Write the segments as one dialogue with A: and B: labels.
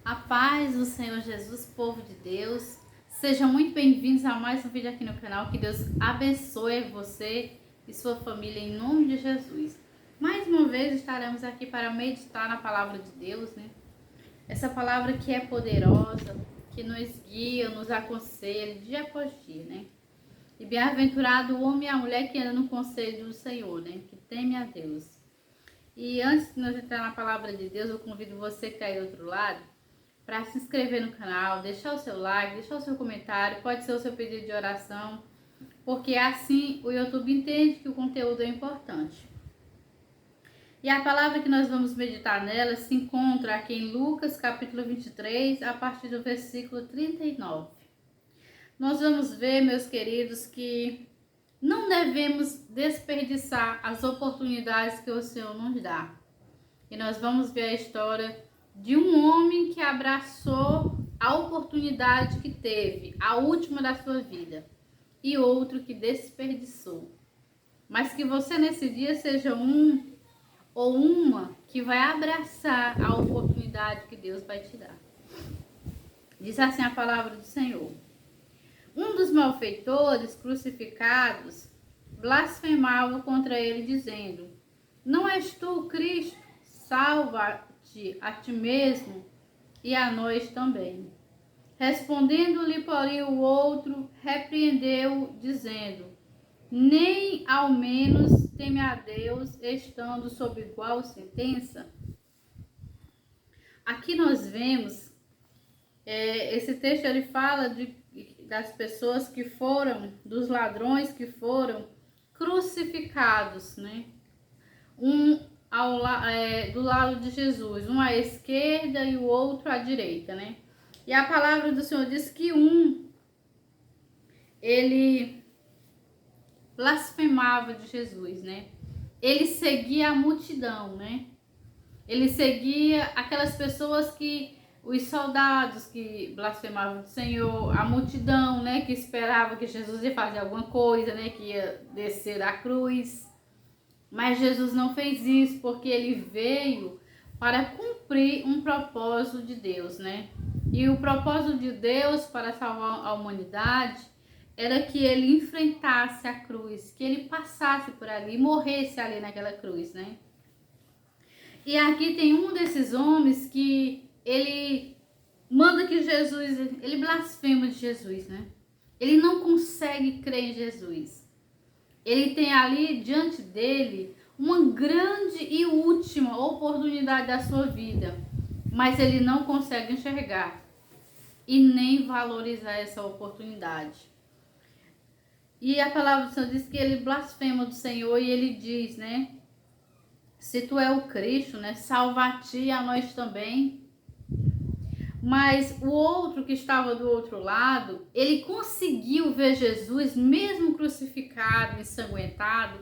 A: A paz do Senhor Jesus, povo de Deus. Sejam muito bem-vindos a mais um vídeo aqui no canal. Que Deus abençoe você e sua família em nome de Jesus. Mais uma vez estaremos aqui para meditar na palavra de Deus, né? Essa palavra que é poderosa, que nos guia, nos aconselha dia após dia, né? E bem-aventurado o homem e a mulher que anda no conselho do Senhor, né? Que teme a Deus. E antes de nós entrar na palavra de Deus, eu convido você que está aí do outro lado para se inscrever no canal, deixar o seu like, deixar o seu comentário, pode ser o seu pedido de oração, porque assim o YouTube entende que o conteúdo é importante. E a palavra que nós vamos meditar nela se encontra aqui em Lucas capítulo 23, a partir do versículo 39. Nós vamos ver, meus queridos, que não devemos desperdiçar as oportunidades que o Senhor nos dá. E nós vamos ver a história de um homem que abraçou a oportunidade que teve, a última da sua vida, e outro que desperdiçou. Mas que você nesse dia seja um ou uma que vai abraçar a oportunidade que Deus vai te dar. Diz assim a palavra do Senhor. Um dos malfeitores crucificados blasfemava contra ele, dizendo: Não és tu o Cristo? Salva-te a ti mesmo e a nós também. Respondendo-lhe, porém, o outro repreendeu, dizendo: Nem ao menos teme a Deus, estando sob igual sentença? Aqui nós vemos, esse texto ele fala das pessoas que foram, dos ladrões que foram crucificados, né? Do lado de Jesus, um à esquerda e o outro à direita, né? E a palavra do Senhor diz que ele blasfemava de Jesus, né? Ele seguia a multidão, né? Ele seguia aquelas pessoas os soldados que blasfemavam do Senhor, a multidão, né? Que esperava que Jesus ia fazer alguma coisa, né? Que ia descer da cruz. Mas Jesus não fez isso, porque ele veio para cumprir um propósito de Deus, né? E o propósito de Deus para salvar a humanidade era que ele enfrentasse a cruz, que ele passasse por ali e morresse ali naquela cruz, né? E aqui tem um desses homens que ele manda que Jesus, ele blasfema de Jesus, né? Ele não consegue crer em Jesus. Ele tem ali diante dele uma grande e última oportunidade da sua vida, mas ele não consegue enxergar e nem valorizar essa oportunidade. E a palavra do Senhor diz que ele blasfema do Senhor e ele diz, né? Se tu é o Cristo, né? Salva a ti e a nós também. Mas o outro que estava do outro lado, ele conseguiu ver Jesus, mesmo crucificado, ensanguentado,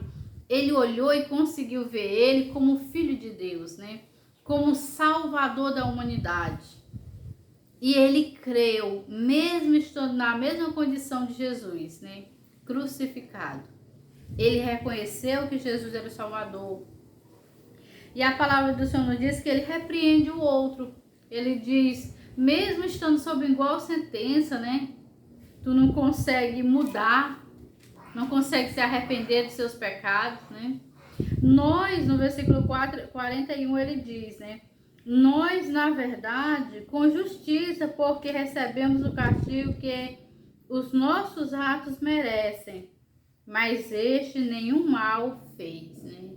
A: ele olhou e conseguiu ver ele como filho de Deus, né? Como salvador da humanidade. E ele creu, mesmo estando na mesma condição de Jesus, né? Crucificado. Ele reconheceu que Jesus era o Salvador. E a palavra do Senhor nos diz que ele repreende o outro. Ele diz: mesmo estando sob igual sentença, né? Tu não consegue mudar, não consegue se arrepender dos seus pecados, né? Nós, no versículo 41, ele diz, né? Nós, na verdade, com justiça, porque recebemos o castigo que os nossos atos merecem, mas este nenhum mal fez, né?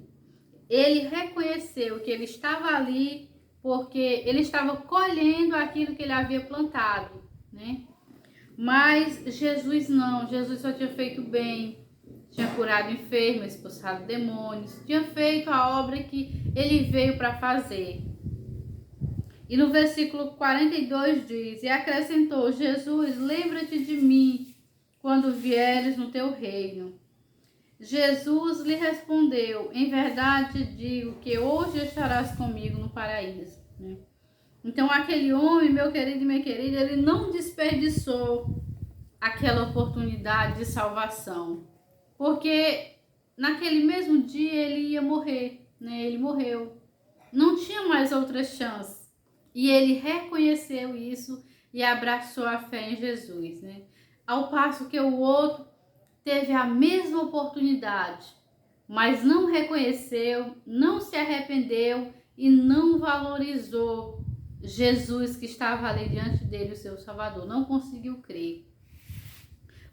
A: Ele reconheceu que ele estava ali porque ele estava colhendo aquilo que ele havia plantado, né? Mas Jesus não, Jesus só tinha feito bem, tinha curado enfermos, expulsado demônios, tinha feito a obra que ele veio para fazer. E no versículo 42 diz, e acrescentou, Jesus, lembra-te de mim quando vieres no teu reino. Jesus lhe respondeu, em verdade digo que hoje estarás comigo no paraíso. Né? Então aquele homem, meu querido e minha querida, ele não desperdiçou aquela oportunidade de salvação. Porque naquele mesmo dia ele ia morrer, né? Ele morreu. Não tinha mais outra chance. E ele reconheceu isso e abraçou a fé em Jesus, né? Ao passo que o outro teve a mesma oportunidade, mas não reconheceu, não se arrependeu e não valorizou Jesus que estava ali diante dele, o seu Salvador. Não conseguiu crer.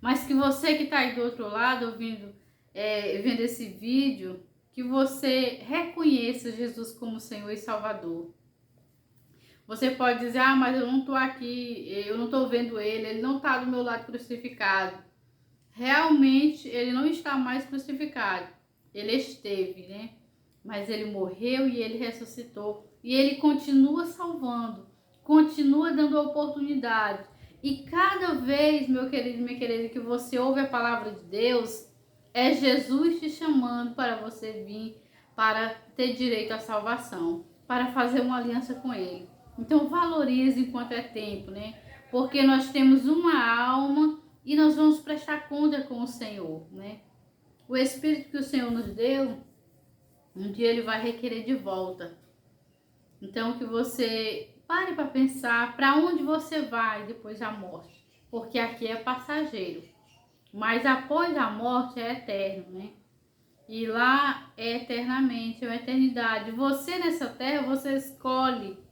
A: Mas que você que está aí do outro lado, vendo esse vídeo, que você reconheça Jesus como Senhor e Salvador. Você pode dizer, mas eu não estou aqui, eu não estou vendo ele não está do meu lado crucificado. Realmente, ele não está mais crucificado. Ele esteve, né? Mas ele morreu e ele ressuscitou. E ele continua salvando, continua dando oportunidade. E cada vez, meu querido e minha querida, que você ouve a palavra de Deus, é Jesus te chamando para você vir, para ter direito à salvação, para fazer uma aliança com Ele. Então valorize enquanto é tempo, né? Porque nós temos uma alma e nós vamos prestar conta com o Senhor, né? O Espírito que o Senhor nos deu, um dia Ele vai requerer de volta. Então que você pare para pensar para onde você vai depois da morte. Porque aqui é passageiro. Mas após a morte é eterno, né? E lá é eternamente, é uma eternidade. Você nessa terra, você escolhe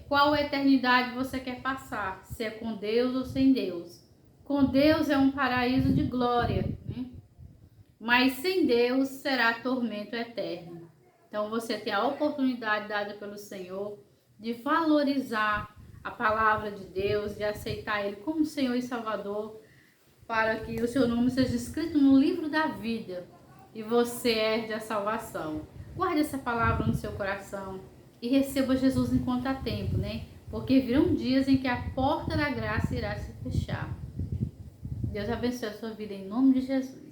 A: qual eternidade você quer passar. Se é com Deus ou sem Deus. Com Deus é um paraíso de glória, né? Mas sem Deus será tormento eterno. Então você tem a oportunidade dada pelo Senhor de valorizar a palavra de Deus, de aceitar Ele como Senhor e Salvador, para que o seu nome seja escrito no livro da vida e você herde a salvação. Guarde essa palavra no seu coração e receba Jesus enquanto há tempo, né? Porque virão dias em que a porta da graça irá se fechar. Deus abençoe a sua vida em nome de Jesus.